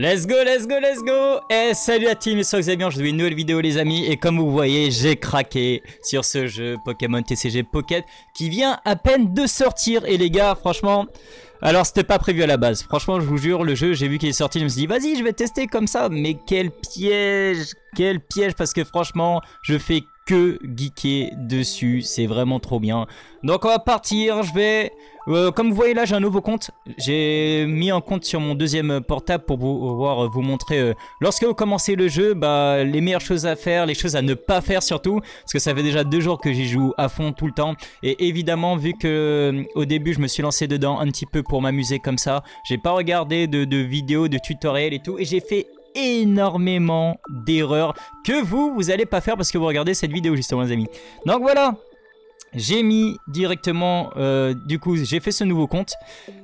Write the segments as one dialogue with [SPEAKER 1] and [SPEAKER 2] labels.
[SPEAKER 1] Let's go, let's go, let's go. Et salut la team, j'espère que vous allez bien, je vous fais une nouvelle vidéo les amis. Et comme vous voyez, j'ai craqué sur ce jeu Pokémon TCG Pocket qui vient à peine de sortir. Et les gars, franchement, alors c'était pas prévu à la base. Franchement, je vous jure, le jeu, j'ai vu qu'il est sorti, je me suis dit, vas-y, je vais tester comme ça. Mais quel piège, parce que franchement, je fais que geeker dessus, c'est vraiment trop bien. Donc on va partir, je vais... comme vous voyez là, j'ai un nouveau compte. J'ai mis un compte sur mon deuxième portable pour pouvoir vous montrer lorsque vous commencez le jeu, bah, les meilleures choses à faire, les choses à ne pas faire surtout. Parce que ça fait déjà 2 jours que j'y joue à fond tout le temps. Et évidemment, vu que au début je me suis lancé dedans un petit peu pour m'amuser comme ça, j'ai pas regardé de vidéos, de tutoriels et tout. Et j'ai fait énormément d'erreurs que vous allez pas faire parce que vous regardez cette vidéo justement les amis. Donc voilà, j'ai mis directement, du coup j'ai fait ce nouveau compte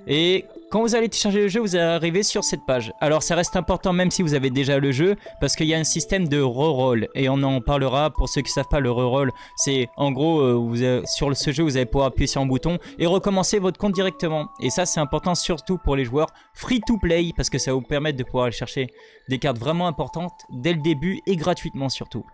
[SPEAKER 1] et quand vous allez télécharger le jeu vous allez arriver sur cette page. Alors ça reste important même si vous avez déjà le jeu parce qu'il y a un système de reroll et on en parlera pour ceux qui ne savent pas. Le reroll c'est en gros sur ce jeu vous allez pouvoir appuyer sur un bouton et recommencer votre compte directement. Et ça c'est important surtout pour les joueurs free to play parce que ça va vous permettre de pouvoir aller chercher des cartes vraiment importantes dès le début et gratuitement surtout.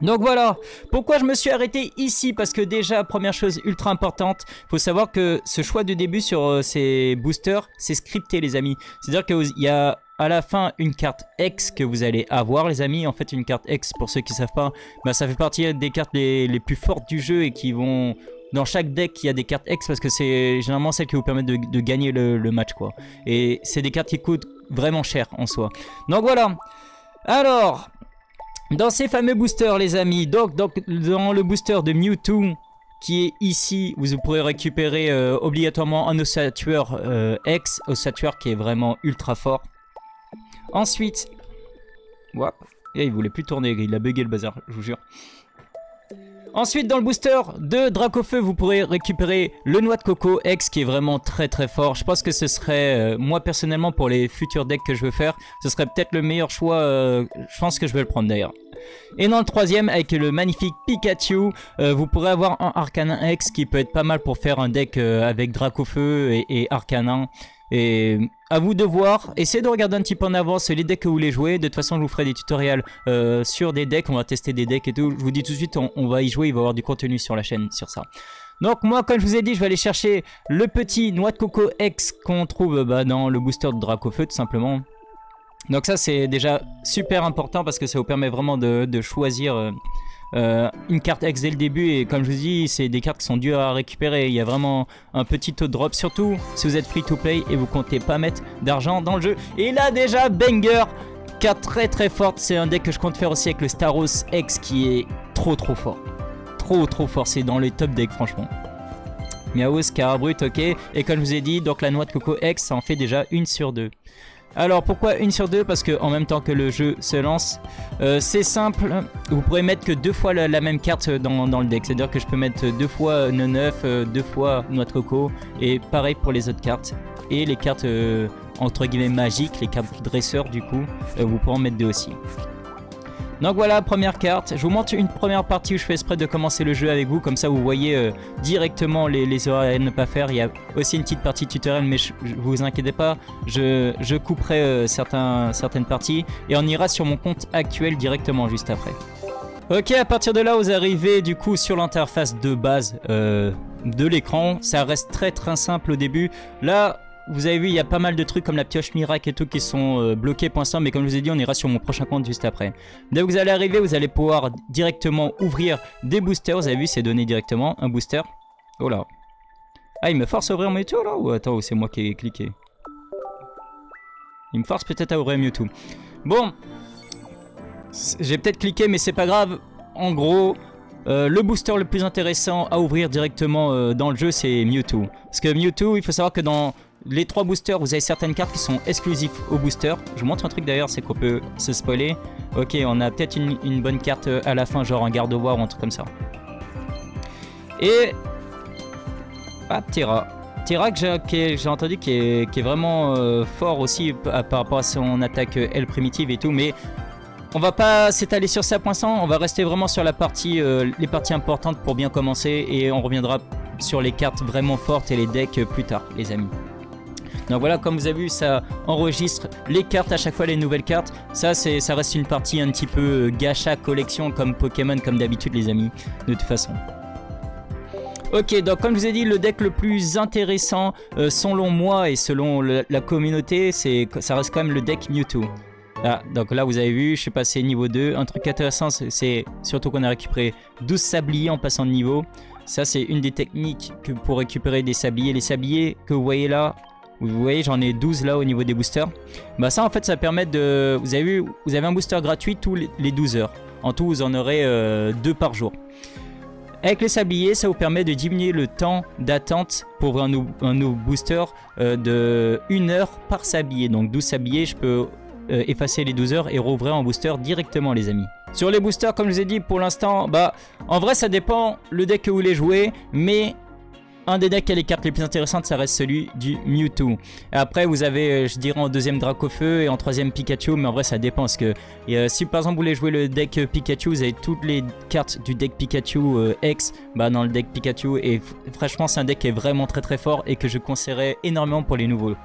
[SPEAKER 1] Donc voilà, pourquoi je me suis arrêté ici, parce que déjà, première chose ultra importante, il faut savoir que ce choix de début sur ces boosters, c'est scripté les amis. C'est-à-dire qu'il y a à la fin une carte X que vous allez avoir les amis. En fait une carte X, pour ceux qui ne savent pas, bah, ça fait partie des cartes les plus fortes du jeu et qui vont... Dans chaque deck, il y a des cartes X parce que c'est généralement celles qui vous permettent de gagner le match quoi. Et c'est des cartes qui coûtent vraiment cher en soi. Donc voilà, alors... Dans ces fameux boosters les amis, donc dans le booster de Mewtwo qui est ici, vous pourrez récupérer obligatoirement un ossature X, ossature qui est vraiment ultra fort. Ensuite, wop, et il voulait plus tourner, il a bugué le bazar, je vous jure. Ensuite dans le booster de Dracofeu vous pourrez récupérer le Noix de Coco X qui est vraiment très fort. Je pense que ce serait, moi personnellement pour les futurs decks que je veux faire, ce serait peut-être le meilleur choix, je pense que je vais le prendre d'ailleurs. Et dans le troisième avec le magnifique Pikachu, vous pourrez avoir un Arcanin X qui peut être pas mal pour faire un deck avec Dracofeu et Arcanin. Et à vous de voir, essayez de regarder un petit peu en avance les decks que vous voulez jouer. De toute façon je vous ferai des tutoriels sur des decks, on va tester des decks et tout. Je vous dis tout de suite, on va y jouer, il va y avoir du contenu sur la chaîne sur ça. Donc moi comme je vous ai dit, je vais aller chercher le petit Noix de Coco X qu'on trouve dans le booster de Dracofeu tout simplement. Donc ça c'est déjà super important parce que ça vous permet vraiment de choisir... une carte X dès le début et comme je vous dis c'est des cartes qui sont dures à récupérer. Il y a vraiment un petit taux de drop surtout si vous êtes free to play et vous comptez pas mettre d'argent dans le jeu. Et là déjà banger, carte très forte. C'est un deck que je compte faire aussi avec le Staros X qui est trop fort, trop fort. C'est dans les top decks franchement. Miaou, Scarabrut, ok. Et comme je vous ai dit, donc la Noix de Coco X ça en fait déjà 1 sur 2. Alors pourquoi 1 sur 2? Parce que en même temps que le jeu se lance, c'est simple, vous pourrez mettre que 2 fois la même carte dans le deck. C'est à dire que je peux mettre 2 fois Neuf, 2 fois Noix de Coco et pareil pour les autres cartes. Et les cartes entre guillemets magiques, les cartes dresseurs du coup, vous pourrez en mettre 2 aussi. Donc voilà, première carte. Je vous montre une première partie où je fais exprès de commencer le jeu avec vous. Comme ça, vous voyez directement les erreurs à ne pas faire. Il y a aussi une petite partie tutoriel, mais vous inquiétez pas. Je couperai certaines parties. Et on ira sur mon compte actuel directement juste après. Ok, à partir de là, vous arrivez du coup sur l'interface de base de l'écran. Ça reste très simple au début. Là... Vous avez vu, il y a pas mal de trucs comme la pioche miracle et tout qui sont bloqués pour l'instant. Mais comme je vous ai dit, on ira sur mon prochain compte juste après. Dès que vous allez arriver, vous allez pouvoir directement ouvrir des boosters. Vous avez vu, c'est donné directement un booster. Oh là. Ah, il me force à ouvrir Mewtwo là? Ou attends, c'est moi qui ai cliqué? Il me force peut-être à ouvrir Mewtwo. Bon. J'ai peut-être cliqué, mais c'est pas grave. En gros... le booster le plus intéressant à ouvrir directement dans le jeu c'est Mewtwo. Parce que Mewtwo, il faut savoir que dans les 3 boosters vous avez certaines cartes qui sont exclusives au booster. Je vous montre un truc d'ailleurs, c'est qu'on peut se spoiler. Ok, on a peut-être une bonne carte à la fin, genre un Gardevoir ou un truc comme ça. Et... ah, Terra. Terra que j'ai entendu qui est vraiment fort aussi par rapport à son attaque L primitive et tout, mais... On va pas s'étaler sur ça pour l'instant, on va rester vraiment sur la partie, les parties importantes pour bien commencer et on reviendra sur les cartes vraiment fortes et les decks plus tard les amis. Donc voilà, comme vous avez vu, ça enregistre les cartes à chaque fois, les nouvelles cartes. Ça reste une partie un petit peu gacha collection comme Pokémon, comme d'habitude les amis, de toute façon. Ok, donc comme je vous ai dit, le deck le plus intéressant selon moi et selon la communauté, ça reste quand même le deck Mewtwo. Ah, donc là vous avez vu, je suis passé niveau 2. Un truc intéressant, c'est surtout qu'on a récupéré 12 sabliers en passant de niveau. Ça c'est une des techniques pour récupérer des sabliers. Les sabliers que vous voyez là, vous voyez j'en ai 12 là au niveau des boosters. Bah ça en fait ça permet de... Vous avez vu, vous avez un booster gratuit tous les 12 heures. En tout vous en aurez 2 par jour. Avec les sabliers, ça vous permet de diminuer le temps d'attente pour ouvrir un nouveau booster de 1 heure par sablier. Donc 12 sabliers, je peux effacer les 12 heures et rouvrir un booster directement les amis. Sur les boosters, comme je vous ai dit, pour l'instant, bah en vrai ça dépend le deck que vous voulez jouer, mais un des decks qui a les cartes les plus intéressantes, ça reste celui du Mewtwo. Et après, vous avez, je dirais, en deuxième Dracofeu et en troisième Pikachu. Mais en vrai, ça dépend. Parce que si par exemple vous voulez jouer le deck Pikachu, vous avez toutes les cartes du deck Pikachu X dans le deck Pikachu. Et franchement, c'est un deck qui est vraiment très très fort et que je conseillerais énormément pour les nouveaux.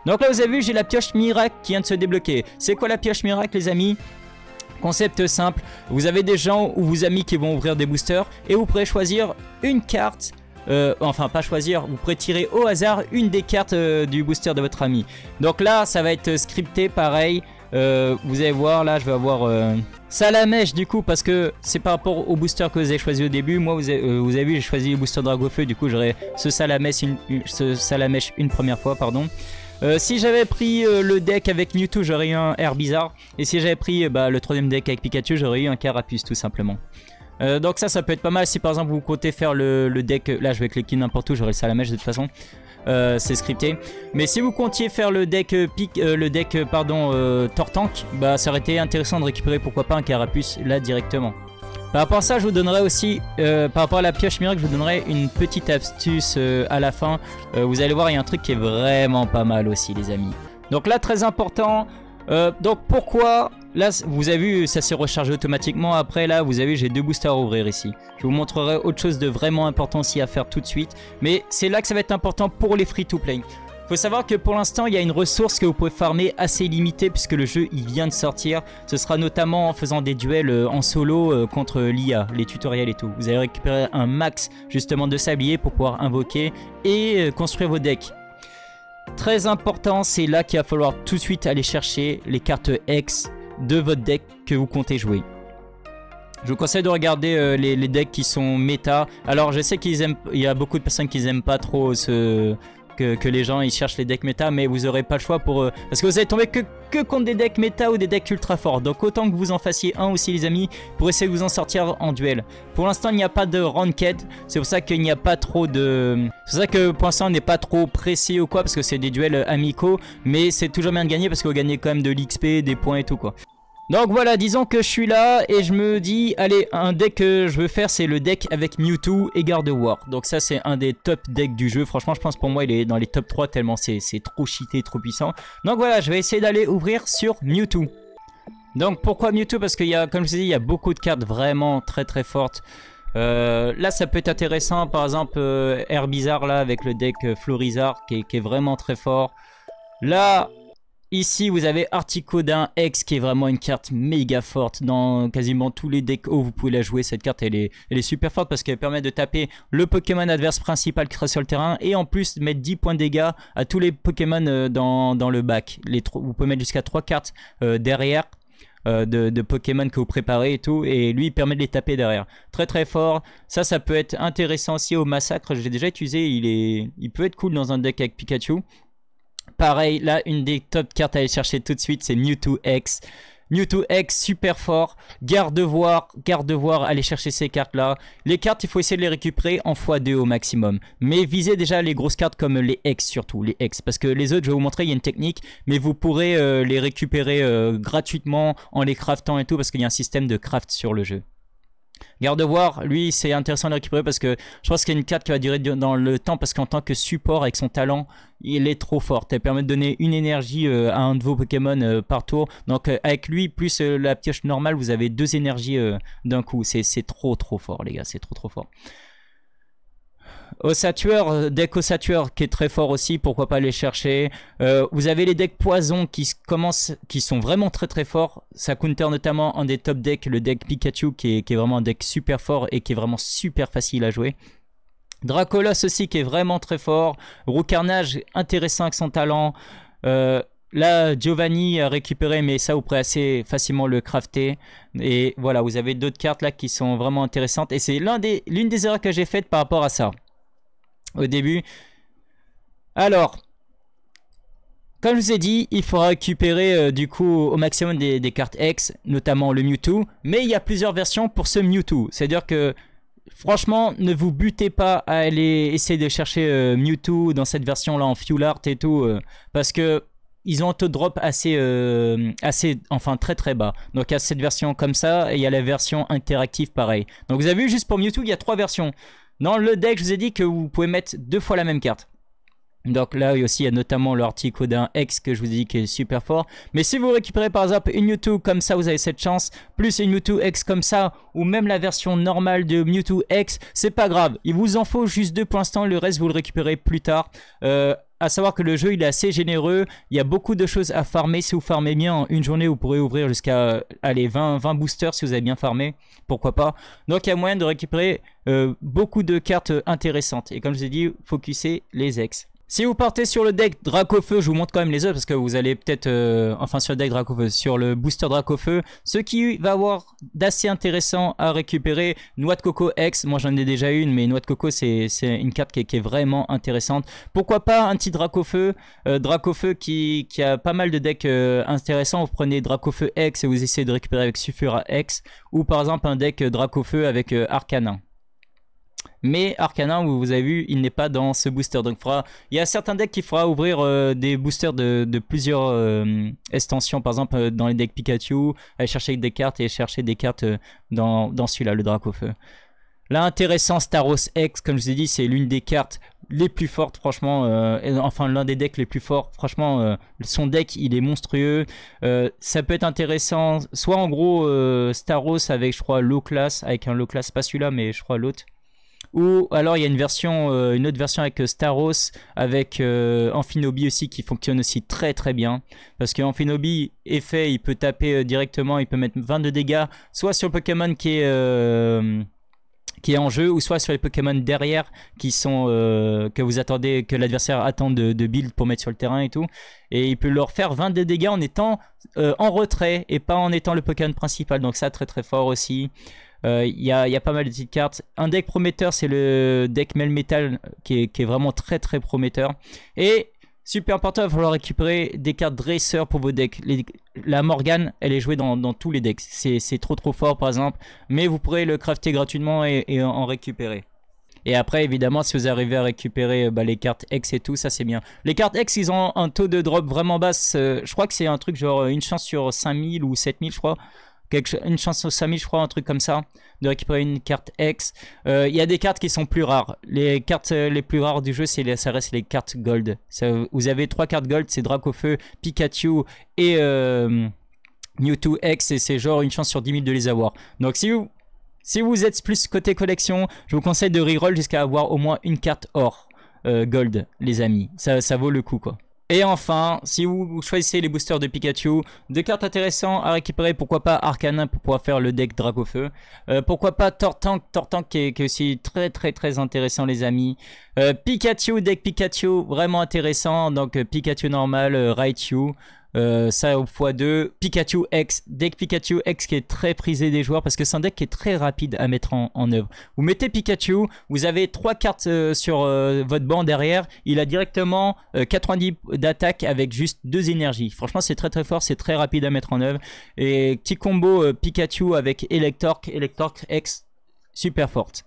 [SPEAKER 1] Donc là, vous avez vu, j'ai la pioche miracle qui vient de se débloquer. C'est quoi la pioche miracle, les amis ? Concept simple. Vous avez des gens ou vos amis qui vont ouvrir des boosters et vous pourrez choisir une carte. Enfin pas choisir, vous pourrez tirer au hasard une des cartes du booster de votre ami. Donc là ça va être scripté pareil. Vous allez voir là je vais avoir Salamèche du coup parce que c'est par rapport au booster que vous avez choisi au début. Moi vous avez vu j'ai choisi le booster Dragofeu, du coup j'aurai ce Salamèche une première fois pardon. Si j'avais pris le deck avec Mewtwo j'aurais eu un Herbizarre. Et si j'avais pris le troisième deck avec Pikachu j'aurais eu un Carapuce tout simplement. Donc ça peut être pas mal si par exemple vous comptez faire le deck. Là je vais cliquer n'importe où, j'aurai le Salamèche de toute façon. C'est scripté. Mais si vous comptiez faire le deck Tortank, bah ça aurait été intéressant de récupérer pourquoi pas un Carapuce là directement. Par rapport à ça je vous donnerai aussi, par rapport à la pioche miracle je vous donnerai une petite astuce à la fin. Vous allez voir il y a un truc qui est vraiment pas mal aussi les amis. Donc là très important. Donc pourquoi là vous avez vu ça s'est rechargé automatiquement. Après là vous avez j'ai 2 boosters à ouvrir ici. Je vous montrerai autre chose de vraiment important aussi à faire tout de suite. Mais c'est là que ça va être important pour les free to play. Faut savoir que pour l'instant il y a une ressource que vous pouvez farmer assez limitée puisque le jeu il vient de sortir. Ce sera notamment en faisant des duels en solo contre l'IA, les tutoriels et tout. Vous allez récupérer un max justement de sabliers pour pouvoir invoquer et construire vos decks. Très important, c'est là qu'il va falloir tout de suite aller chercher les cartes X de votre deck que vous comptez jouer. Je vous conseille de regarder les decks qui sont méta. Alors je sais qu'il y a beaucoup de personnes qui n'aiment pas trop que les gens ils cherchent les decks méta, mais vous n'aurez pas le choix pour parce que vous allez tomber que contre des decks méta ou des decks ultra forts. Donc autant que vous en fassiez un aussi les amis pour essayer de vous en sortir en duel. Pour l'instant il n'y a pas de ranked, c'est pour ça qu'il n'y a pas trop de... C'est pour ça que pour l'instant on n'est pas trop pressé ou quoi parce que c'est des duels amicaux, mais c'est toujours bien de gagner parce que vous gagnez quand même de l'XP, des points et tout quoi. Donc voilà, disons que je suis là et je me dis, allez, un deck que je veux faire, c'est le deck avec Mewtwo et Gardevoir. Donc ça, c'est un des top decks du jeu. Franchement, je pense pour moi, il est dans les top 3 tellement c'est trop cheaté, trop puissant. Donc voilà, je vais essayer d'aller ouvrir sur Mewtwo. Donc pourquoi Mewtwo? Parce qu'il y a, comme je vous ai dit, il y a beaucoup de cartes vraiment très très fortes. Là, ça peut être intéressant, par exemple, Herbizarre là avec le deck Florizarre qui est vraiment très fort. Là... Ici, vous avez Articodin X qui est vraiment une carte méga forte. Dans quasiment tous les decks hauts, vous pouvez la jouer. Cette carte, elle est super forte parce qu'elle permet de taper le Pokémon adverse principal qui sera sur le terrain. Et en plus, mettre 10 points de dégâts à tous les Pokémon dans le bac. Vous pouvez mettre jusqu'à 3 cartes derrière de Pokémon que vous préparez et tout. Et lui, il permet de les taper derrière. Très très fort. Ça peut être intéressant aussi au massacre. J'ai déjà utilisé. Il peut être cool dans un deck avec Pikachu. Pareil, là, une des top cartes à aller chercher tout de suite, c'est Mewtwo X. Mewtwo X, super fort. Gardevoir, allez chercher ces cartes-là. Les cartes, il faut essayer de les récupérer en x2 au maximum. Mais visez déjà les grosses cartes comme les X surtout, les X. Parce que les autres, je vais vous montrer, il y a une technique. Mais vous pourrez les récupérer gratuitement en les craftant et tout. Parce qu'il y a un système de craft sur le jeu. Gardevoir, lui, c'est intéressant de le récupérer parce que je pense qu'il y a une carte qui va durer dans le temps parce qu'en tant que support avec son talent, il est trop fort. Elle permet de donner une énergie à un de vos Pokémon par tour. Donc avec lui, plus la pioche normale, vous avez 2 énergies d'un coup. C'est trop fort, les gars. C'est trop fort. Ossature, deck Ossature qui est très fort aussi, pourquoi pas les chercher. Vous avez les decks Poison qui sont vraiment très très forts. Ça counter notamment un des top decks, le deck Pikachu qui est vraiment un deck super fort et qui est vraiment super facile à jouer. Dracolos aussi qui est vraiment très fort. Roux Carnage intéressant avec son talent. Là, Giovanni a récupéré, mais ça, vous pourrez assez facilement le crafter. Et voilà, vous avez d'autres cartes là qui sont vraiment intéressantes. Et c'est l'une des erreurs que j'ai faites par rapport à ça. Au début. Alors, comme je vous ai dit, il faudra récupérer du coup au maximum des cartes X, notamment le Mewtwo. Mais il y a plusieurs versions pour ce Mewtwo. C'est-à-dire que, franchement, ne vous butez pas à aller essayer de chercher Mewtwo dans cette version-là en Fuel Art et tout. Parce que ils ont un taux de drop enfin très très bas. Donc il y a cette version comme ça et il y a la version interactive pareil. Donc vous avez vu, juste pour Mewtwo, il y a 3 versions. Dans le deck, je vous ai dit que vous pouvez mettre 2 fois la même carte. Donc là aussi, il y a notamment l'Articodin X que je vous ai dit qui est super fort. Mais si vous récupérez par exemple une Mewtwo comme ça, vous avez cette chance. Plus une Mewtwo X comme ça, ou même la version normale de Mewtwo X, c'est pas grave. Il vous en faut juste 2 pour l'instant, le reste vous le récupérez plus tard. À savoir que le jeu il est assez généreux, il y a beaucoup de choses à farmer. Si vous farmez bien en une journée, vous pourrez ouvrir jusqu'à 20 boosters si vous avez bien farmé, pourquoi pas. Donc il y a moyen de récupérer beaucoup de cartes intéressantes. Et comme je vous ai dit, focussez les X. Si vous partez sur le deck Dracofeu, je vous montre quand même les autres parce que vous allez peut-être, enfin sur le deck Dracofeu, sur le booster Dracofeu, ce qui va avoir d'assez intéressant à récupérer, Noix de Coco X, moi j'en ai déjà une, mais Noix de Coco c'est une carte qui est vraiment intéressante. Pourquoi pas un petit Dracofeu, Dracofeu qui a pas mal de decks intéressants, vous prenez Dracofeu X et vous essayez de récupérer avec Sulfura X, ou par exemple un deck Dracofeu avec Arcanin. Mais Arcanin, vous avez vu, il n'est pas dans ce booster. Donc il y a certains decks qui fera ouvrir des boosters de plusieurs extensions. Par exemple, dans les decks Pikachu, aller chercher des cartes et chercher des cartes dans celui-là, le Dracofeu. Là, intéressant, Staros X, comme je vous ai dit, c'est l'une des cartes les plus fortes, franchement. Enfin, l'un des decks les plus forts. Franchement, son deck, il est monstrueux. Ça peut être intéressant, soit en gros, Staros avec, je crois, low class, avec un low class, pas celui-là, mais je crois l'autre. Ou alors il y a une autre version avec Staros, avec Amphinobi aussi qui fonctionne aussi très très bien. Parce que Amphinobi, effet, il peut taper directement, il peut mettre 22 dégâts, soit sur le Pokémon qui est en jeu, ou soit sur les Pokémon derrière qui sont que vous attendez, que l'adversaire attend de build pour mettre sur le terrain et tout. Et il peut leur faire 22 dégâts en étant en retrait et pas en étant le Pokémon principal. Donc ça, très très fort aussi. Il y a pas mal de petites cartes. Un deck prometteur, c'est le deck Melmetal qui est vraiment très très prometteur. Et super important, il va falloir récupérer des cartes Dresser pour vos decks. La Morgane, elle est jouée dans tous les decks. C'est trop fort par exemple. Mais vous pourrez le crafter gratuitement et en récupérer. Et après, évidemment, si vous arrivez à récupérer les cartes X et tout, ça c'est bien. Les cartes X, ils ont un taux de drop vraiment basse. Je crois que c'est un truc genre une chance sur 5000 ou 7000, je crois. Une chance sur 5000, je crois, un truc comme ça, de récupérer une carte X. Il y a des cartes qui sont plus rares. Les cartes les plus rares du jeu, ça reste les cartes Gold. Vous avez 3 cartes Gold, c'est Dracofeu, Pikachu et Mewtwo X. Et c'est genre une chance sur 10 000 de les avoir. Donc si vous êtes plus côté collection, je vous conseille de reroll jusqu'à avoir au moins une carte or Gold, les amis. Ça vaut le coup, quoi. Et enfin, si vous choisissez les boosters de Pikachu, 2 cartes intéressantes à récupérer, pourquoi pas Arcanin pour pouvoir faire le deck Dracofeu. Pourquoi pas Tortank qui est aussi très très très intéressant, les amis. Pikachu, deck Pikachu, vraiment intéressant. Donc Pikachu normal, Raichu. Ça au x2, Pikachu X, deck Pikachu X qui est très prisé des joueurs parce que c'est un deck qui est très rapide à mettre en œuvre. Vous mettez Pikachu, vous avez 3 cartes sur votre banc derrière, il a directement 90 d'attaque avec juste 2 énergies. Franchement c'est très très fort, c'est très rapide à mettre en œuvre. Et petit combo Pikachu avec Electork X, super forte.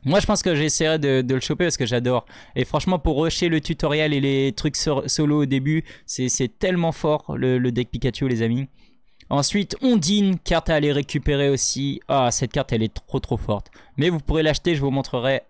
[SPEAKER 1] Moi je pense que j'essaierai de le choper parce que j'adore. Et franchement pour rusher le tutoriel et les trucs solo au début, c'est tellement fort le deck Pikachu, les amis. Ensuite Ondine, carte à aller récupérer aussi. Ah, cette carte elle est trop forte. Mais vous pourrez l'acheter, je vous montrerai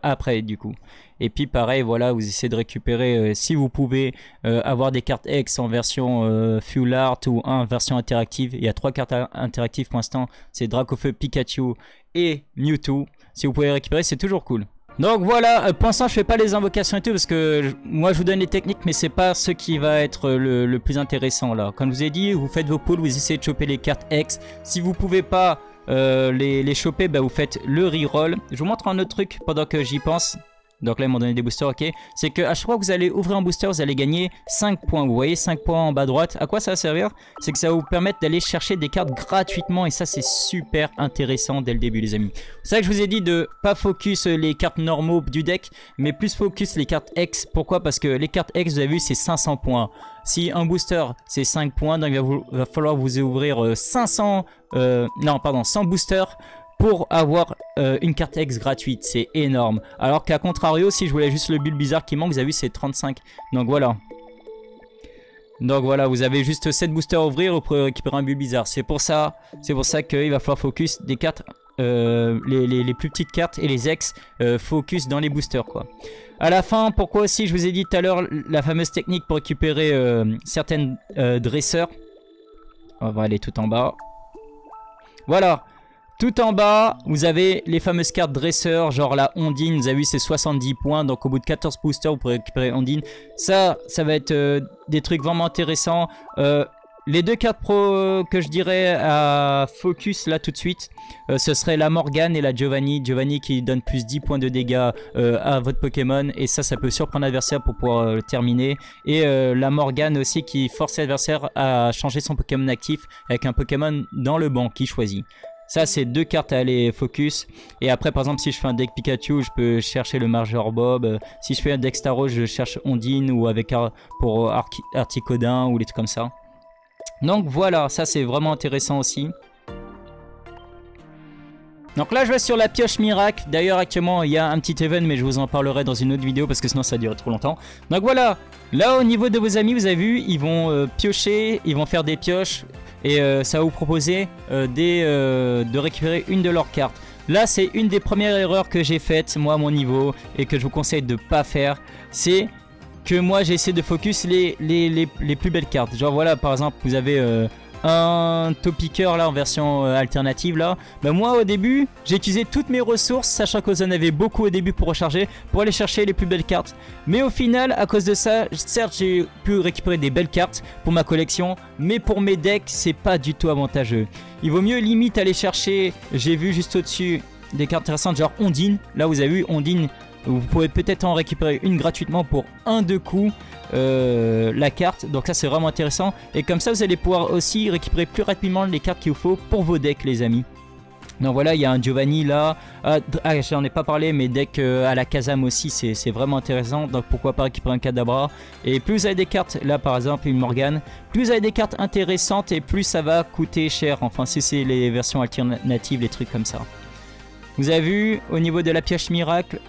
[SPEAKER 1] après du coup. Et puis pareil, voilà, vous essayez de récupérer si vous pouvez avoir des cartes X en version Fuel Art ou en version interactive. Il y a 3 cartes interactives pour l'instant, c'est Dracofeu, Pikachu et Mewtwo. Si vous pouvez récupérer, c'est toujours cool. Donc voilà, pour l'instant je fais pas les invocations et tout parce que moi je vous donne les techniques mais c'est pas ce qui va être le plus intéressant là. Comme je vous ai dit, vous faites vos pools, vous essayez de choper les cartes X. Si vous pouvez pas les choper, bah, vous faites le reroll. Je vous montre un autre truc pendant que j'y pense. Donc là ils m'ont donné des boosters, ok. C'est que à chaque fois que vous allez ouvrir un booster, vous allez gagner 5 points. Vous voyez 5 points en bas à droite. À quoi ça va servir? C'est que ça va vous permettre d'aller chercher des cartes gratuitement. Et ça c'est super intéressant dès le début les amis. C'est ça que je vous ai dit de pas focus les cartes normaux du deck, mais plus focus les cartes X. Pourquoi? Parce que les cartes X, vous avez vu, c'est 500 points. Si un booster c'est 5 points, donc il va falloir vous ouvrir 100 boosters pour avoir une carte X gratuite. C'est énorme. Alors qu'à contrario, si je voulais juste le build bizarre qui manque, vous avez vu, c'est 35. Donc voilà. Donc voilà, vous avez juste 7 boosters à ouvrir pour récupérer un build bizarre. C'est pour ça qu'il va falloir focus des cartes, les plus petites cartes et les X focus dans les boosters quoi. À la fin, pourquoi aussi, je vous ai dit tout à l'heure, la fameuse technique pour récupérer certaines dresseurs. On va aller tout en bas. Voilà. Tout en bas, vous avez les fameuses cartes dresseurs, genre la Ondine, vous avez vu c'est 70 points, donc au bout de 14 boosters vous pourrez récupérer Ondine. Ça va être des trucs vraiment intéressants. Les deux cartes pro que je dirais à focus là tout de suite, ce serait la Morgane et la Giovanni. Giovanni qui donne plus 10 points de dégâts à votre Pokémon, et ça peut surprendre l'adversaire pour pouvoir le terminer. Et la Morgane aussi qui force l'adversaire à changer son Pokémon actif avec un Pokémon dans le banc qu'il choisit. Ça c'est deux cartes à aller focus. Et après par exemple si je fais un deck Pikachu, je peux chercher le Major Bob. Si je fais un deck Staros, je cherche Ondine ou avec pour Articodin ou des trucs comme ça. Donc voilà, ça c'est vraiment intéressant aussi. Donc là je vais sur la pioche miracle. D'ailleurs actuellement il y a un petit event, mais je vous en parlerai dans une autre vidéo parce que sinon ça durerait trop longtemps. Donc voilà, là au niveau de vos amis, vous avez vu, ils vont piocher, ils vont faire des pioches. Et ça va vous proposer de récupérer une de leurs cartes. Là c'est une des premières erreurs que j'ai faites moi à mon niveau et que je vous conseille de ne pas faire. C'est que moi j'ai essayé de focus les plus belles cartes. Genre voilà, par exemple vous avez un Topiqueur là en version alternative là. Bah moi au début j'ai utilisé toutes mes ressources, sachant que vous en avez beaucoup au début pour recharger, pour aller chercher les plus belles cartes. Mais au final à cause de ça, certes j'ai pu récupérer des belles cartes pour ma collection, mais pour mes decks c'est pas du tout avantageux. Il vaut mieux limite aller chercher, j'ai vu juste au dessus des cartes intéressantes genre Ondine. Là vous avez vu Ondine, vous pouvez peut-être en récupérer une gratuitement pour 1-2 coups la carte. Donc ça c'est vraiment intéressant. Et comme ça vous allez pouvoir aussi récupérer plus rapidement les cartes qu'il vous faut pour vos decks les amis. Donc voilà, il y a un Giovanni là. J'en ai pas parlé, mais deck à la Kazam aussi c'est vraiment intéressant. Donc pourquoi pas récupérer un Kadabra. Et plus vous avez des cartes, là par exemple une Morgane, plus vous avez des cartes intéressantes et plus ça va coûter cher. Enfin si c'est les versions alternatives, les trucs comme ça. Vous avez vu au niveau de la pioche miracle,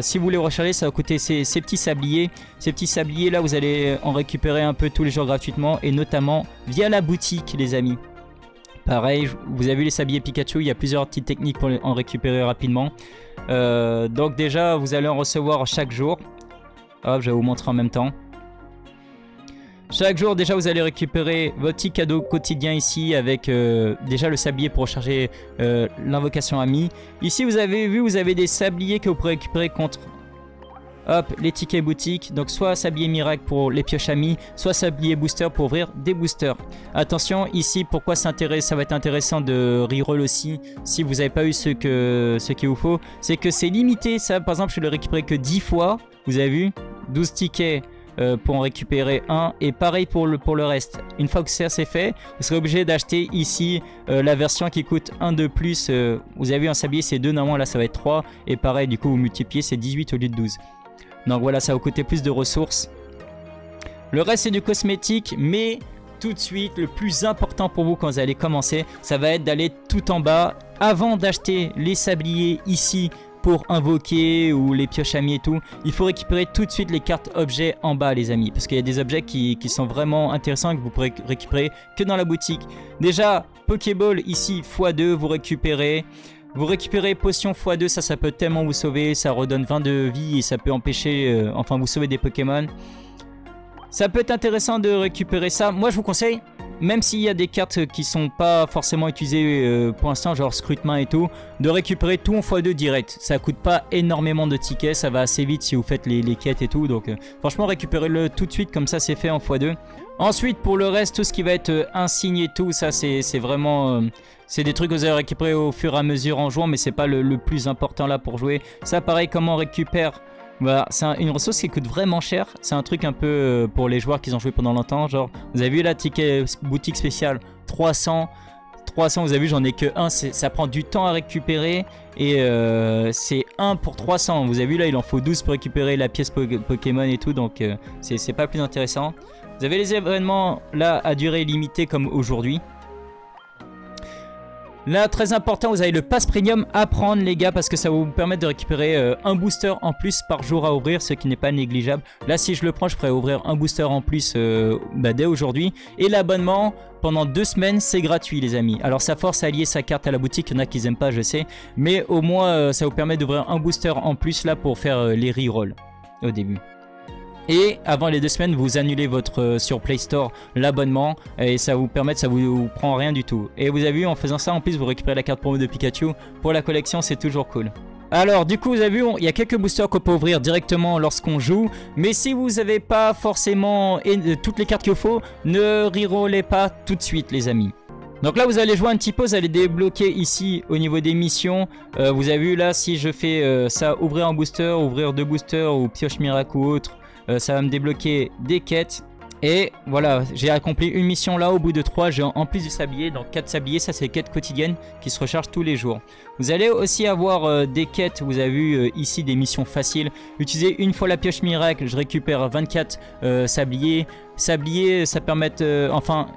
[SPEAKER 1] si vous voulez recharger, ça va coûter ces petits sabliers. Ces petits sabliers là, vous allez en récupérer un peu tous les jours gratuitement, et notamment via la boutique les amis. Pareil, vous avez vu les sabliers Pikachu, il y a plusieurs petites techniques pour en récupérer rapidement. Donc déjà vous allez en recevoir chaque jour. Hop, je vais vous montrer en même temps. Chaque jour déjà vous allez récupérer votre petit cadeau quotidien ici avec déjà le sablier pour recharger l'invocation amie. Ici vous avez vu, vous avez des sabliers que vous pourrez récupérer contre les tickets boutique. Donc soit sablier miracle pour les pioches amies, soit sablier booster pour ouvrir des boosters. Attention ici, pourquoi ça va être intéressant de reroll aussi si vous n'avez pas eu ce qu'il vous faut. C'est que c'est limité, ça par exemple je le récupérer que 10 fois. Vous avez vu 12 tickets pour en récupérer un, et pareil pour le reste. Une fois que ça c'est fait, vous serez obligé d'acheter ici la version qui coûte 1 de plus. Vous avez vu un sablier c'est 2, normalement là ça va être 3, et pareil du coup vous multipliez, c'est 18 au lieu de 12. Donc voilà, ça va vous coûter plus de ressources. Le reste c'est du cosmétique, mais tout de suite le plus important pour vous quand vous allez commencer, ça va être d'aller tout en bas avant d'acheter les sabliers ici pour invoquer ou les pioches amies et tout. Il faut récupérer tout de suite les cartes objets en bas les amis, parce qu'il y a des objets qui sont vraiment intéressants et que vous pourrez récupérer que dans la boutique. Déjà Pokéball ici x2, vous récupérez potion x2, ça peut tellement vous sauver, ça redonne 20 de vie et ça peut empêcher, enfin vous sauver des Pokémon. Ça peut être intéressant de récupérer ça. Moi je vous conseille même s'il y a des cartes qui sont pas forcément utilisées pour l'instant, genre Scrutemain et tout, de récupérer tout en x2 direct. Ça coûte pas énormément de tickets, ça va assez vite si vous faites les quêtes et tout. Donc franchement, récupérez-le tout de suite, comme ça c'est fait en x2. Ensuite, pour le reste, tout ce qui va être insigne et tout, ça c'est vraiment... c'est des trucs que vous allez récupérer au fur et à mesure en jouant, mais c'est pas le plus important là pour jouer. Ça pareil, comment on récupère... Voilà, c'est une ressource qui coûte vraiment cher. C'est un truc un peu pour les joueurs qui ont joué pendant longtemps. Genre, vous avez vu la ticket boutique spéciale 300. 300, vous avez vu, j'en ai que 1. Ça prend du temps à récupérer. Et c'est 1 pour 300. Vous avez vu là, il en faut 12 pour récupérer la pièce Pokémon et tout. Donc, c'est pas plus intéressant. Vous avez les événements là à durée limitée comme aujourd'hui. Là, très important, vous avez le pass premium à prendre les gars, parce que ça va vous permettre de récupérer un booster en plus par jour à ouvrir, ce qui n'est pas négligeable. Là, si je le prends, je pourrais ouvrir un booster en plus dès aujourd'hui. Et l'abonnement, pendant 2 semaines, c'est gratuit les amis. Alors ça force à lier sa carte à la boutique, il y en a qui n'aiment pas, je sais. Mais au moins, ça vous permet d'ouvrir un booster en plus là pour faire les rerolls au début. Et avant les 2 semaines, vous annulez votre sur Play Store l'abonnement et ça vous permet, ça vous prend rien du tout. Et vous avez vu, en faisant ça, en plus vous récupérez la carte promo de Pikachu pour la collection, c'est toujours cool. Alors du coup vous avez vu, il y a quelques boosters qu'on peut ouvrir directement lorsqu'on joue. Mais si vous n'avez pas forcément toutes les cartes qu'il faut, ne rerollez pas tout de suite les amis. Donc là vous allez jouer un petit peu, vous allez débloquer ici au niveau des missions. Vous avez vu là, si je fais ça, ouvrir un booster, ouvrir 2 boosters ou pioche miracle ou autre, ça va me débloquer des quêtes. Et voilà, j'ai accompli une mission là au bout de 3. J'ai en plus du sablier, donc 4 sabliers, ça c'est les quêtes quotidiennes qui se rechargent tous les jours. Vous allez aussi avoir des quêtes, vous avez vu ici des missions faciles. Utilisez une fois la pioche miracle, je récupère 24 sabliers. Sabliers, ça permet, enfin,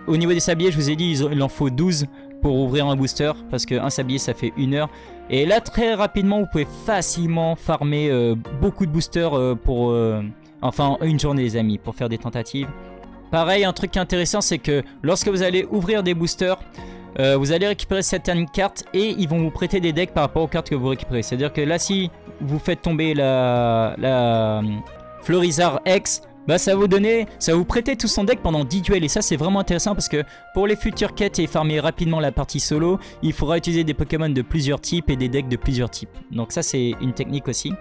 [SPEAKER 1] au niveau des sabliers, je vous ai dit, il en faut 12 pour ouvrir un booster, parce qu'un sablier ça fait 1 heure. Et là très rapidement vous pouvez facilement farmer beaucoup de boosters pour enfin une journée les amis, pour faire des tentatives. Pareil, un truc intéressant c'est que lorsque vous allez ouvrir des boosters, vous allez récupérer certaines cartes et ils vont vous prêter des decks par rapport aux cartes que vous récupérez. C'est à dire que là si vous faites tomber la Florizarre X, bah ça va vous prêter tout son deck pendant 10 duels. Et ça c'est vraiment intéressant parce que pour les futures quêtes et farmer rapidement la partie solo, il faudra utiliser des Pokémon de plusieurs types et des decks de plusieurs types. Donc ça c'est une technique aussi.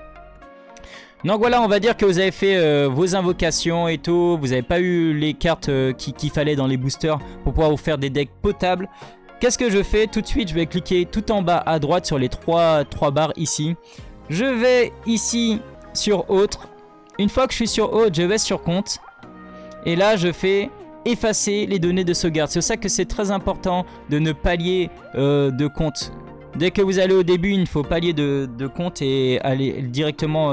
[SPEAKER 1] Donc voilà, on va dire que vous avez fait vos invocations et tout. Vous n'avez pas eu les cartes qu'il fallait dans les boosters pour pouvoir vous faire des decks potables. Qu'est-ce que je fais? Tout de suite je vais cliquer tout en bas à droite sur les 3 barres ici. Je vais ici sur autre. Une fois que je suis sur autre, je vais sur compte. Et là, je fais effacer les données de sauvegarde. C'est pour ça que c'est très important de ne pas lier de compte. Dès que vous allez au début, il ne faut pas lier de compte et aller directement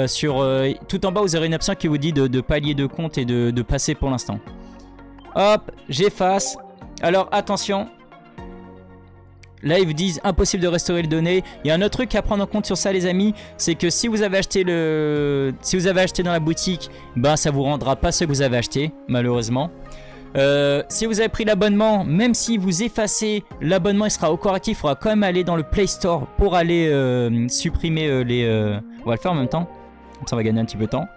[SPEAKER 1] sur... tout en bas, vous aurez une option qui vous dit de pas lier de compte et de passer pour l'instant. Hop, j'efface. Alors, attention. Là, ils vous disent impossible de restaurer les données. Il y a un autre truc à prendre en compte sur ça, les amis. C'est que si vous avez acheté dans la boutique, ben ça vous rendra pas ce que vous avez acheté, malheureusement. Si vous avez pris l'abonnement, même si vous effacez l'abonnement, il sera encore actif. Il faudra quand même aller dans le Play Store pour aller supprimer les... On va le faire en même temps. Comme ça, on va gagner un petit peu de temps.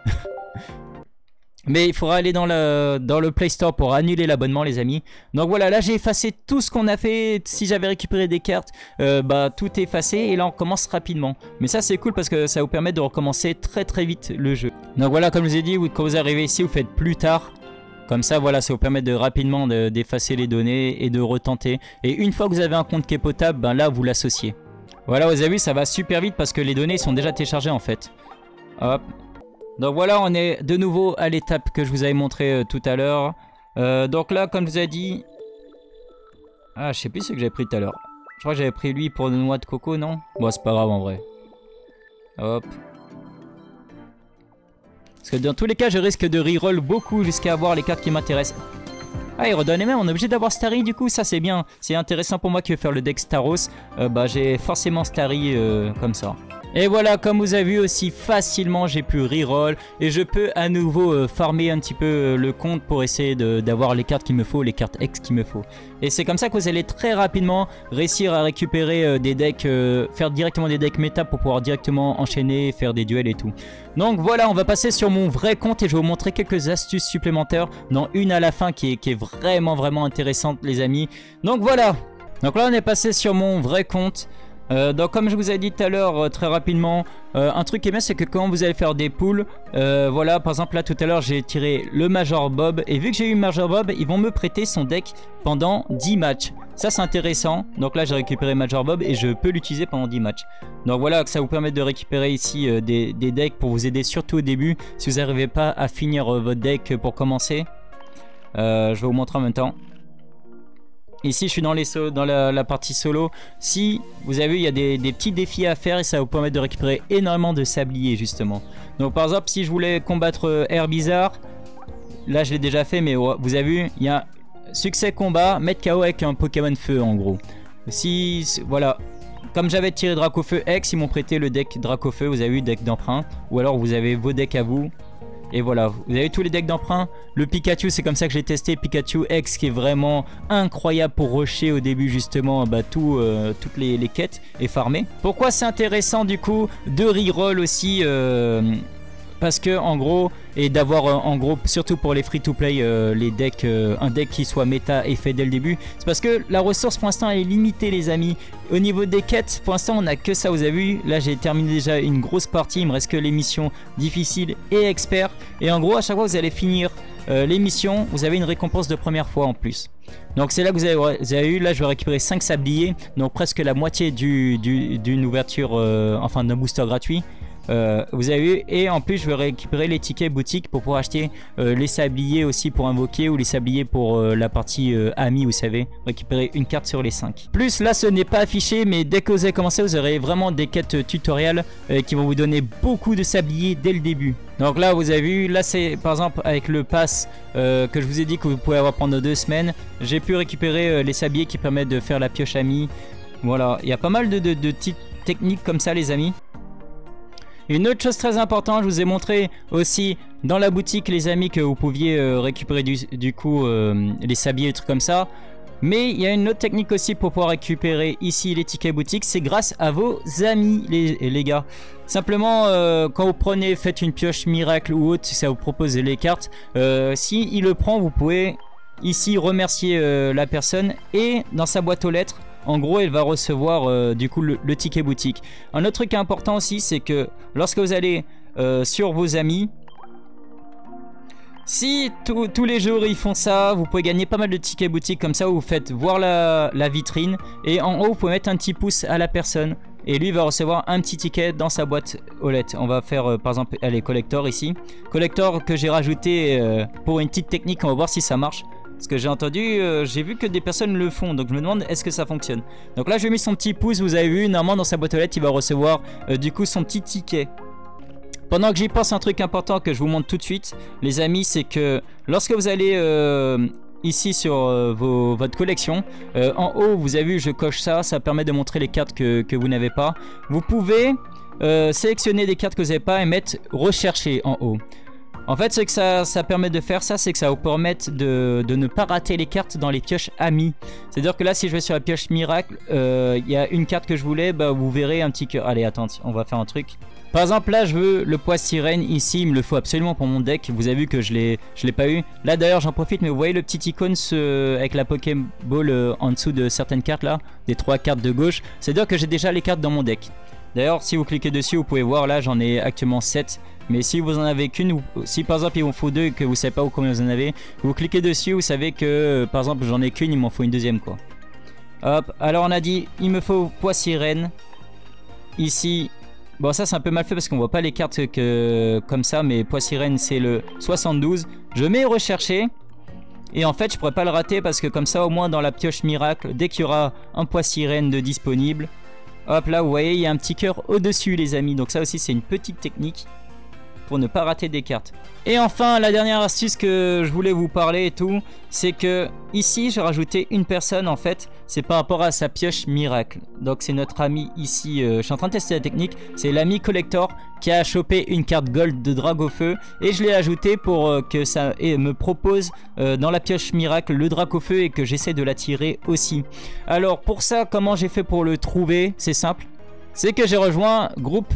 [SPEAKER 1] Mais il faudra aller dans le Play Store pour annuler l'abonnement les amis. Donc voilà, là j'ai effacé tout ce qu'on a fait. Si j'avais récupéré des cartes, bah tout est effacé. Et là on commence rapidement. Mais ça c'est cool parce que ça vous permet de recommencer très très vite le jeu. Donc voilà, comme je vous ai dit, quand vous arrivez ici, vous faites plus tard. Comme ça voilà, ça vous permet de rapidement d'effacer les données et de retenter. Et une fois que vous avez un compte qui est potable, ben là vous l'associez. Voilà, vous avez vu, ça va super vite parce que les données sont déjà téléchargées en fait. Hop. Donc voilà, on est de nouveau à l'étape que je vous avais montré tout à l'heure. Donc là, comme je vous ai dit... Ah, je sais plus ce que j'avais pris tout à l'heure. Je crois que j'avais pris lui pour une noix de coco, non? Bon, c'est pas grave en vrai. Hop. Parce que dans tous les cas, je risque de reroll beaucoup jusqu'à avoir les cartes qui m'intéressent. Ah, il redonne les mêmes, on est obligé d'avoir Starry du coup, ça c'est bien. C'est intéressant pour moi qui veut faire le deck Staros. Bah j'ai forcément Starry comme ça. Et voilà, comme vous avez vu aussi facilement, j'ai pu reroll et je peux à nouveau farmer un petit peu le compte pour essayer d'avoir les cartes qu'il me faut, les cartes X qu'il me faut. Et c'est comme ça que vous allez très rapidement réussir à récupérer des decks, faire directement des decks méta pour pouvoir directement enchaîner, faire des duels et tout. Donc voilà, on va passer sur mon vrai compte et je vais vous montrer quelques astuces supplémentaires, dont une à la fin qui est vraiment intéressante les amis. Donc voilà, donc là on est passé sur mon vrai compte. Donc comme je vous ai dit tout à l'heure très rapidement, un truc qui est bien c'est que quand vous allez faire des pools, voilà par exemple là tout à l'heure j'ai tiré le Major Bob et vu que j'ai eu Major Bob ils vont me prêter son deck pendant 10 matchs. Ça c'est intéressant, donc là j'ai récupéré Major Bob et je peux l'utiliser pendant 10 matchs. Donc voilà, que ça vous permet de récupérer ici des decks pour vous aider surtout au début si vous n'arrivez pas à finir votre deck pour commencer. Je vais vous montrer en même temps. Ici je suis dans la partie solo. Si vous avez vu il y a des petits défis à faire et ça va vous permettre de récupérer énormément de sabliers justement. Donc par exemple si je voulais combattre Herbizarre, là je l'ai déjà fait mais vous avez vu il y a succès combat, mettre KO avec un Pokémon feu en gros. Si voilà, comme j'avais tiré Dracofeu X, ils m'ont prêté le deck Dracofeu, vous avez vu deck d'emprunt. Ou alors vous avez vos decks à vous. Et voilà, vous avez tous les decks d'emprunt. Le Pikachu, c'est comme ça que j'ai testé. Pikachu X qui est vraiment incroyable pour rusher au début justement toutes les quêtes et farmer. Pourquoi c'est intéressant du coup de reroll aussi parce que en gros, et d'avoir en gros, surtout pour les free to play, les decks, un deck qui soit méta et fait dès le début, c'est parce que la ressource pour l'instant elle est limitée les amis. Au niveau des quêtes, pour l'instant on a que ça, vous avez vu, là j'ai terminé déjà une grosse partie, il me reste que les missions difficiles et expert. Et en gros à chaque fois que vous allez finir les missions, vous avez une récompense de première fois en plus. Donc c'est là que vous avez eu, là je vais récupérer 5 sabliers, donc presque la moitié d'une ouverture, enfin d'un booster gratuit. Vous avez vu, et en plus je vais récupérer les tickets boutique pour pouvoir acheter les sabliers aussi pour invoquer ou les sabliers pour la partie amis, vous savez, récupérer une carte sur les 5. Plus là ce n'est pas affiché mais dès que vous avez commencé vous aurez vraiment des quêtes tutoriels qui vont vous donner beaucoup de sabliers dès le début. Donc là vous avez vu, là c'est par exemple avec le pass que je vous ai dit que vous pouvez avoir pendant 2 semaines, j'ai pu récupérer les sabliers qui permettent de faire la pioche amie. Voilà, il y a pas mal de petites techniques comme ça les amis. Une autre chose très importante, je vous ai montré aussi dans la boutique les amis que vous pouviez récupérer du coup les sabliers et trucs comme ça. Mais il y a une autre technique aussi pour pouvoir récupérer ici les tickets boutique, c'est grâce à vos amis les gars. Simplement quand vous prenez, faites une pioche miracle ou autre, ça vous propose les cartes. Si il le prend, vous pouvez ici remercier la personne et dans sa boîte aux lettres, en gros, elle va recevoir du coup le ticket boutique. Un autre truc important aussi, c'est que lorsque vous allez sur vos amis, si tous les jours ils font ça, vous pouvez gagner pas mal de tickets boutique comme ça où vous faites voir la vitrine et en haut vous pouvez mettre un petit pouce à la personne et lui va recevoir un petit ticket dans sa boîte aux lettres. On va faire par exemple les collectors ici. Collector que j'ai rajouté pour une petite technique, on va voir si ça marche. Parce que j'ai entendu, j'ai vu que des personnes le font, donc je me demande est-ce que ça fonctionne. Donc là je lui ai mis son petit pouce, vous avez vu, normalement dans sa boîte aux lettres il va recevoir du coup son petit ticket. Pendant que j'y pense, un truc important que je vous montre tout de suite les amis, c'est que lorsque vous allez ici sur votre collection, en haut vous avez vu je coche ça, ça permet de montrer les cartes que vous n'avez pas. Vous pouvez sélectionner des cartes que vous n'avez pas et mettre rechercher en haut. En fait, ce que ça permet de faire ça, c'est que ça vous permet de ne pas rater les cartes dans les pioches amis. C'est-à-dire que là, si je vais sur la pioche miracle, il y a une carte que je voulais, bah, vous verrez un petit cœur. Allez, attends, on va faire un truc. Par exemple, là, je veux le poids sirène ici, il me le faut absolument pour mon deck. Vous avez vu que je l'ai pas eu. Là, d'ailleurs, j'en profite, mais vous voyez le petit icône avec la Pokéball en dessous de certaines cartes là, des 3 cartes de gauche. C'est-à-dire que j'ai déjà les cartes dans mon deck. D'ailleurs, si vous cliquez dessus, vous pouvez voir, là, j'en ai actuellement 7. Mais si vous en avez qu'une, si par exemple il vous faut 2 et que vous savez pas combien vous en avez, vous cliquez dessus, vous savez que par exemple j'en ai qu'une, il m'en faut une deuxième quoi. Hop, alors on a dit il me faut poids sirène. Ici, bon ça c'est un peu mal fait parce qu'on voit pas les cartes comme ça, mais poids sirène c'est le 72. Je mets rechercher. Et en fait je pourrais pas le rater parce que comme ça au moins dans la pioche miracle, dès qu'il y aura un poids sirène de disponible, hop là vous voyez il y a un petit cœur au dessus les amis. Donc ça aussi c'est une petite technique. pour ne pas rater des cartes. Et enfin, la dernière astuce que je voulais vous parler et tout, c'est que ici j'ai rajouté une personne en fait, c'est par rapport à sa pioche miracle. Donc c'est notre ami ici, je suis en train de tester la technique, c'est l'ami collector qui a chopé une carte gold de drague au feu et je l'ai ajouté pour que ça me propose dans la pioche miracle le drague au feu et que j'essaie de l'attirer aussi. Alors pour ça, comment j'ai fait pour le trouver? C'est simple. C'est que j'ai rejoint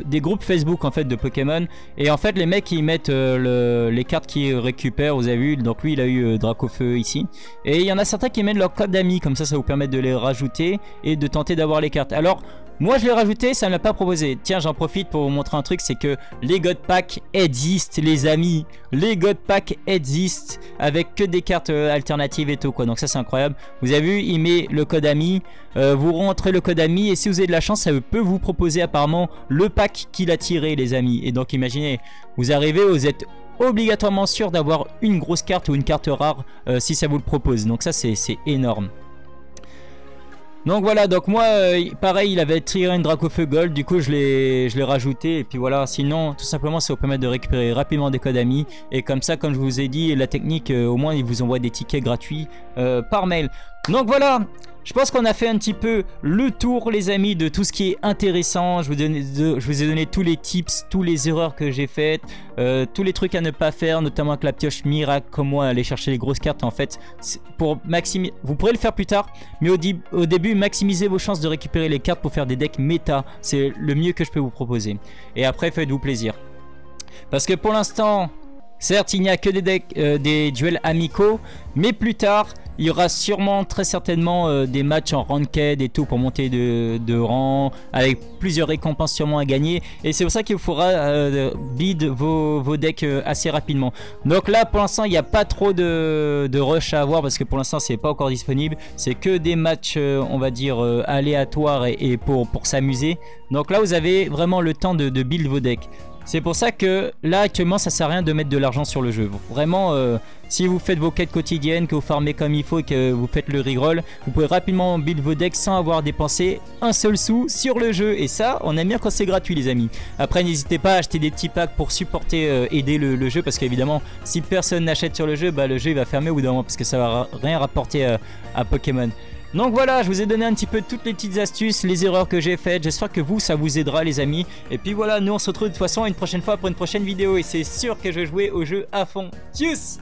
[SPEAKER 1] des groupes Facebook en fait de Pokémon. Et en fait les mecs ils mettent les cartes qu'ils récupèrent, vous avez vu. Donc lui il a eu Dracofeu ici. Et il y en a certains qui mettent leur code d'amis, comme ça vous permet de les rajouter et de tenter d'avoir les cartes. Alors moi je l'ai rajouté, ça ne m'a pas proposé. Tiens, j'en profite pour vous montrer un truc, c'est que les God Packs existent les amis. Les God Packs existent avec que des cartes alternatives et tout quoi. Donc ça c'est incroyable. Vous avez vu, il met le code ami, vous rentrez le code ami et si vous avez de la chance ça peut vous proposer apparemment le pack qu'il a tiré les amis. Et donc imaginez, vous arrivez, vous êtes obligatoirement sûr d'avoir une grosse carte ou une carte rare si ça vous le propose. Donc ça c'est énorme. Donc voilà, donc moi pareil il avait tiré une Dracofeu Gold, du coup je l'ai rajouté et puis voilà. Sinon tout simplement ça vous permet de récupérer rapidement des codes amis et comme ça, comme je vous ai dit, la technique au moins il vous envoie des tickets gratuits par mail. Donc voilà, je pense qu'on a fait un petit peu le tour les amis de tout ce qui est intéressant. Je vous ai donné tous les tips, toutes les erreurs que j'ai faites, tous les trucs à ne pas faire, notamment avec la pioche miracle, comme moi aller chercher les grosses cartes en fait. Pour maximiser, vous pourrez le faire plus tard, mais au début maximiser vos chances de récupérer les cartes pour faire des decks méta. C'est le mieux que je peux vous proposer. Et après faites-vous plaisir. Parce que pour l'instant, certes il n'y a que des decks, des duels amicaux, mais plus tard il y aura sûrement très certainement des matchs en ranked et tout pour monter de rang avec plusieurs récompenses sûrement à gagner. Et c'est pour ça qu'il vous faudra bid vos decks assez rapidement. Donc là pour l'instant il n'y a pas trop de rush à avoir parce que pour l'instant c'est pas encore disponible. C'est que des matchs on va dire aléatoires et pour s'amuser. Donc là vous avez vraiment le temps de build vos decks. C'est pour ça que là actuellement ça sert à rien de mettre de l'argent sur le jeu. Vraiment si vous faites vos quêtes quotidiennes, que vous farmez comme il faut et que vous faites le reroll, vous pouvez rapidement build vos decks sans avoir dépensé un seul sou sur le jeu. Et ça on aime bien quand c'est gratuit les amis. Après n'hésitez pas à acheter des petits packs pour supporter, aider le jeu. Parce qu'évidemment si personne n'achète sur le jeu, bah, le jeu il va fermer au bout d'un moment parce que ça va rien rapporter à Pokémon. Donc voilà, je vous ai donné un petit peu toutes les petites astuces, les erreurs que j'ai faites. J'espère que vous, ça vous aidera les amis. Et puis voilà, nous on se retrouve de toute façon une prochaine fois pour une prochaine vidéo. Et c'est sûr que je vais jouer au jeu à fond. Tchuss!